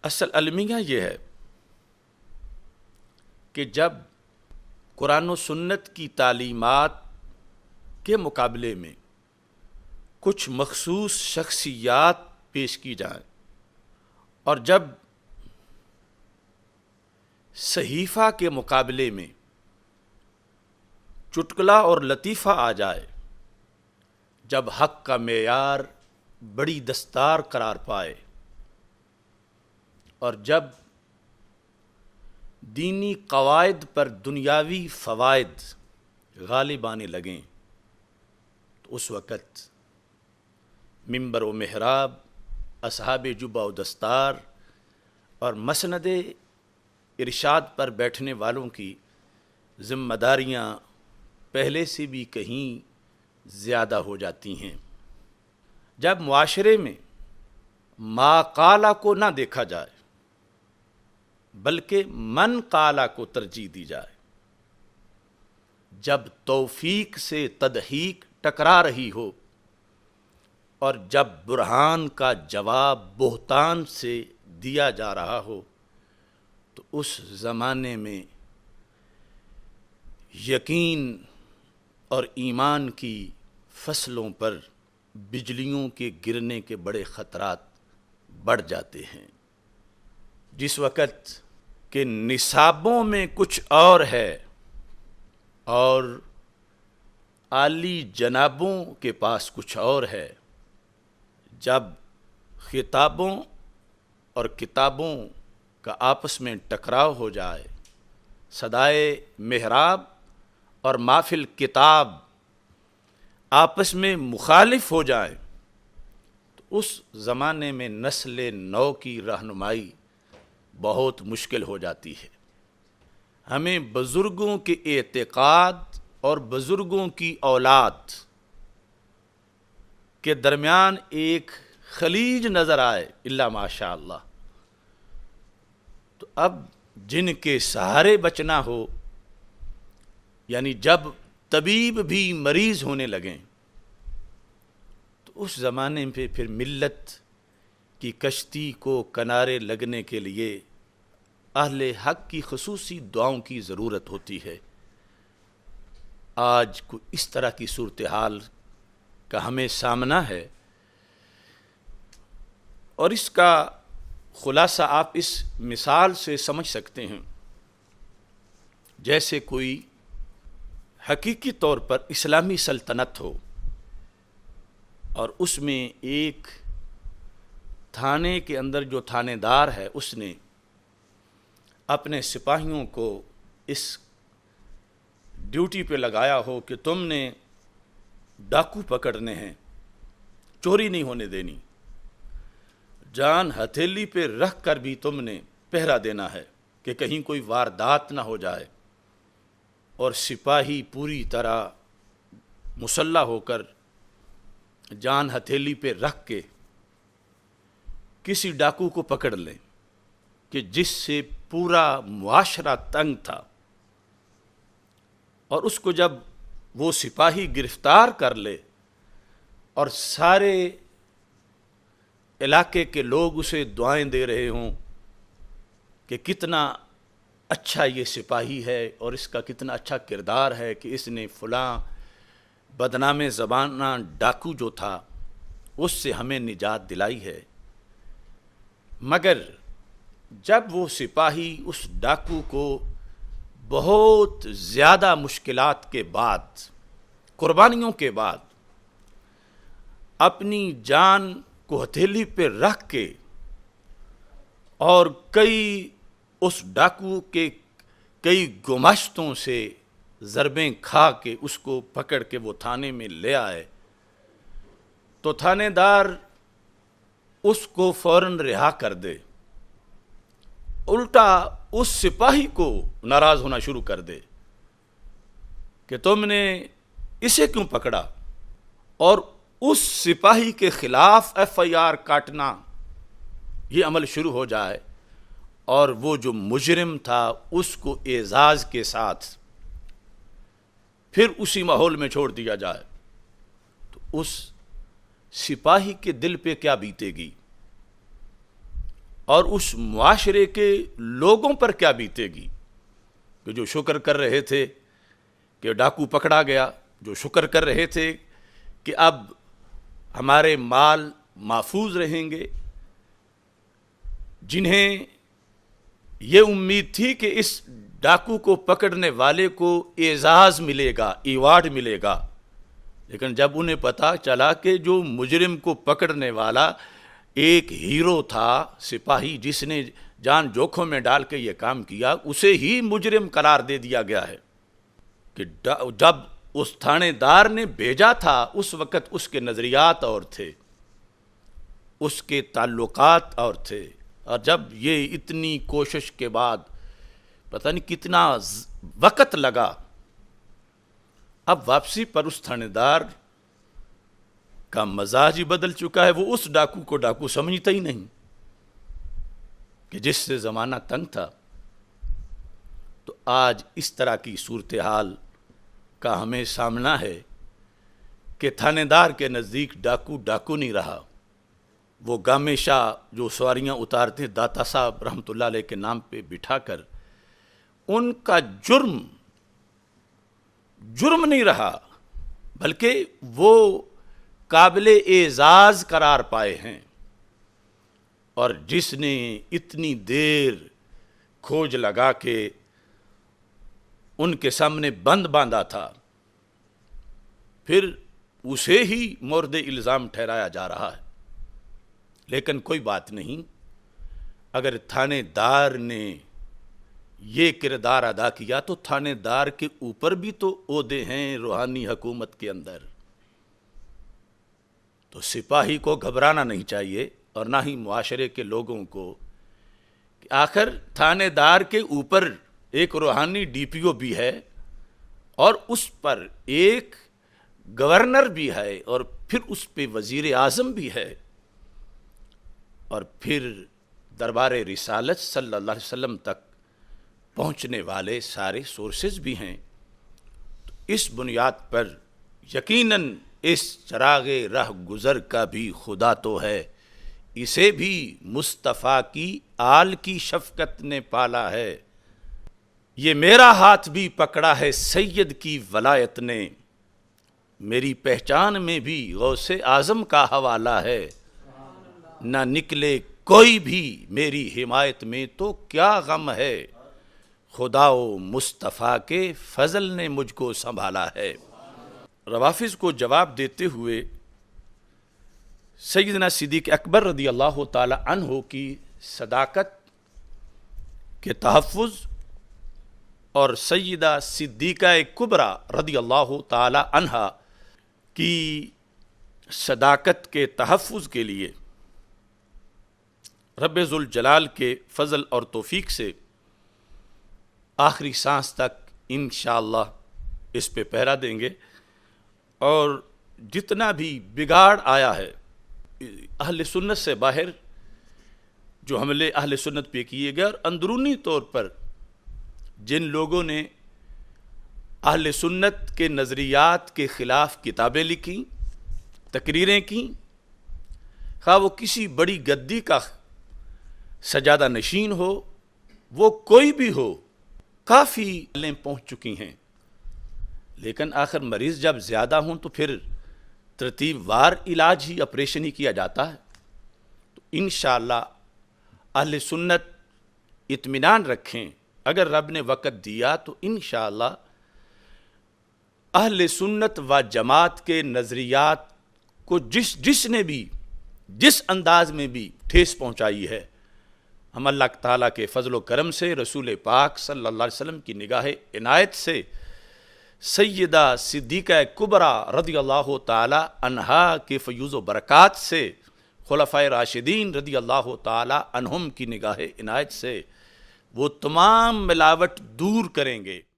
اصل المیہ یہ ہے کہ جب قرآن و سنت کی تعلیمات کے مقابلے میں کچھ مخصوص شخصیات پیش کی جائیں اور جب صحیفہ کے مقابلے میں چٹکلا اور لطیفہ آ جائے، جب حق کا معیار بڑی دستار قرار پائے اور جب دینی قواعد پر دنیاوی فوائد غالب آنے لگیں، تو اس وقت منبر و محراب، اصحاب جبہ و دستار اور مسند ارشاد پر بیٹھنے والوں کی ذمہ داریاں پہلے سے بھی کہیں زیادہ ہو جاتی ہیں۔ جب معاشرے میں ما قالا کو نہ دیکھا جائے بلکہ من قالا کو ترجیح دی جائے، جب توفیق سے تدحیق ٹکرا رہی ہو اور جب برہان کا جواب بہتان سے دیا جا رہا ہو، تو اس زمانے میں یقین اور ایمان کی فصلوں پر بجلیوں کے گرنے کے بڑے خطرات بڑھ جاتے ہیں۔ جس وقت کہ نصابوں میں کچھ اور ہے اور عالی جنابوں کے پاس کچھ اور ہے، جب خطابوں اور کتابوں کا آپس میں ٹکراؤ ہو جائے، صدائے محراب اور محفل کتاب آپس میں مخالف ہو جائیں، تو اس زمانے میں نسل نو کی رہنمائی بہت مشکل ہو جاتی ہے۔ ہمیں بزرگوں کے اعتقاد اور بزرگوں کی اولاد کے درمیان ایک خلیج نظر آئے الا ماشاء اللہ، تو اب جن کے سہارے بچنا ہو، یعنی جب طبیب بھی مریض ہونے لگیں، تو اس زمانے پہ پھر ملت کی کشتی کو کنارے لگنے کے لیے اہل حق کی خصوصی دعاؤں کی ضرورت ہوتی ہے۔ آج کو اس طرح کی صورتحال کا ہمیں سامنا ہے، اور اس کا خلاصہ آپ اس مثال سے سمجھ سکتے ہیں۔ جیسے کوئی حقیقی طور پر اسلامی سلطنت ہو اور اس میں ایک تھانے کے اندر جو تھانے دار ہے، اس نے اپنے سپاہیوں کو اس ڈیوٹی پہ لگایا ہو کہ تم نے ڈاکو پکڑنے ہیں، چوری نہیں ہونے دینی، جان ہتھیلی پہ رکھ کر بھی تم نے پہرا دینا ہے کہ کہیں کوئی واردات نہ ہو جائے، اور سپاہی پوری طرح مسلح ہو کر جان ہتھیلی پہ رکھ کے کسی ڈاکو کو پکڑ لیں کہ جس سے پورا معاشرہ تنگ تھا، اور اس کو جب وہ سپاہی گرفتار کر لے اور سارے علاقے کے لوگ اسے دعائیں دے رہے ہوں کہ کتنا اچھا یہ سپاہی ہے اور اس کا کتنا اچھا کردار ہے کہ اس نے فلاں بدنام زمانہ ڈاکو جو تھا اس سے ہمیں نجات دلائی ہے، مگر جب وہ سپاہی اس ڈاکو کو بہت زیادہ مشکلات کے بعد، قربانیوں کے بعد، اپنی جان کو ہتھیلی پہ رکھ کے اور اس ڈاکو کے کئی گماشتوں سے ضربیں کھا کے اس کو پکڑ کے وہ تھانے میں لے آئے، تو تھانے دار اس کو فوراً رہا کر دے، الٹا اس سپاہی کو ناراض ہونا شروع کر دے کہ تم نے اسے کیوں پکڑا، اور اس سپاہی کے خلاف ایف آئی آر کاٹنا یہ عمل شروع ہو جائے، اور وہ جو مجرم تھا اس کو اعزاز کے ساتھ پھر اسی ماحول میں چھوڑ دیا جائے، تو اس سپاہی کے دل پہ کیا بیتے گی؟ اور اس معاشرے کے لوگوں پر کیا بیتے گی کہ جو شکر کر رہے تھے کہ ڈاکو پکڑا گیا، جو شکر کر رہے تھے کہ اب ہمارے مال محفوظ رہیں گے، جنہیں یہ امید تھی کہ اس ڈاکو کو پکڑنے والے کو اعزاز ملے گا، ایوارڈ ملے گا، لیکن جب انہیں پتہ چلا کہ جو مجرم کو پکڑنے والا ایک ہیرو تھا، سپاہی جس نے جان جوکھم میں ڈال کے یہ کام کیا، اسے ہی مجرم قرار دے دیا گیا ہے کہ جب اس تھانے دار نے بھیجا تھا اس وقت اس کے نظریات اور تھے، اس کے تعلقات اور تھے، اور جب یہ اتنی کوشش کے بعد پتہ نہیں کتنا وقت لگا، اب واپسی پر اس تھانے دار کا مزاج ہی بدل چکا ہے، وہ اس ڈاکو کو ڈاکو سمجھتا ہی نہیں کہ جس سے زمانہ تنگ تھا۔ تو آج اس طرح کی صورتحال کا ہمیں سامنا ہے کہ تھانے دار کے نزدیک ڈاکو ڈاکو نہیں رہا، وہ گامے شاہ جو سواریاں اتارتے ہیں داتا صاحب رحمۃ اللہ علیہ کے نام پہ بٹھا کر، ان کا جرم نہیں رہا، بلکہ وہ قابل اعزاز قرار پائے ہیں، اور جس نے اتنی دیر کھوج لگا کے ان کے سامنے بند باندھا تھا، پھر اسے ہی مورد الزام ٹھہرایا جا رہا ہے۔ لیکن کوئی بات نہیں، اگر تھانے دار نے یہ کردار ادا کیا تو تھانے دار کے اوپر بھی تو عہدے ہیں روحانی حکومت کے اندر، تو سپاہی کو گھبرانا نہیں چاہیے اور نہ ہی معاشرے کے لوگوں کو، کہ آخر تھانے دار کے اوپر ایک روحانی ڈی پی او بھی ہے، اور اس پر ایک گورنر بھی ہے، اور پھر اس پہ وزیر اعظم بھی ہے، اور پھر دربار رسالت صلی اللہ علیہ وسلم تک پہنچنے والے سارے سورسز بھی ہیں۔ تو اس بنیاد پر یقیناً اس چراغ رہ گزر کا بھی خدا تو ہے، اسے بھی مصطفیٰ کی آل کی شفقت نے پالا ہے، یہ میرا ہاتھ بھی پکڑا ہے سید کی ولایت نے، میری پہچان میں بھی غوث اعظم کا حوالہ ہے، نہ نکلے کوئی بھی میری حمایت میں تو کیا غم ہے، خدا و مصطفیٰ کے فضل نے مجھ کو سنبھالا ہے۔ روافظ کو جواب دیتے ہوئے سیدنا صدیق اکبر رضی اللہ تعالی عنہ کی صداقت کے تحفظ اور سیدہ صدیقہ کبریٰ رضی اللہ تعالی عنہا کی صداقت کے تحفظ کے لیے رب ذوالجلال کے فضل اور توفیق سے آخری سانس تک انشاءاللہ اس پہ پہرا دیں گے، اور جتنا بھی بگاڑ آیا ہے اہل سنت سے باہر، جو حملے اہل سنت پہ کیے گئے، اور اندرونی طور پر جن لوگوں نے اہل سنت کے نظریات کے خلاف کتابیں لکھیں، تقریریں کیں، خواہ وہ کسی بڑی گدی کا سجادہ نشین ہو، وہ کوئی بھی ہو، کافی لیں پہنچ چکی ہیں، لیکن آخر مریض جب زیادہ ہوں تو پھر ترتیب وار علاج ہی، آپریشن ہی کیا جاتا ہے۔ تو انشاءاللہ اہل سنت اطمینان رکھیں، اگر رب نے وقت دیا تو انشاءاللہ اہل سنت و جماعت کے نظریات کو جس نے بھی جس انداز میں بھی ٹھیس پہنچائی ہے، ہم اللہ تعالیٰ کے فضل و کرم سے، رسول پاک صلی اللہ علیہ وسلم کی نگاہ عنایت سے، سیدہ صدیقہ کبریٰ رضی اللہ تعالی عنہا کے فیوض و برکات سے، خلفائے راشدین رضی اللہ تعالی عنہم کی نگاہ عنایت سے وہ تمام ملاوٹ دور کریں گے۔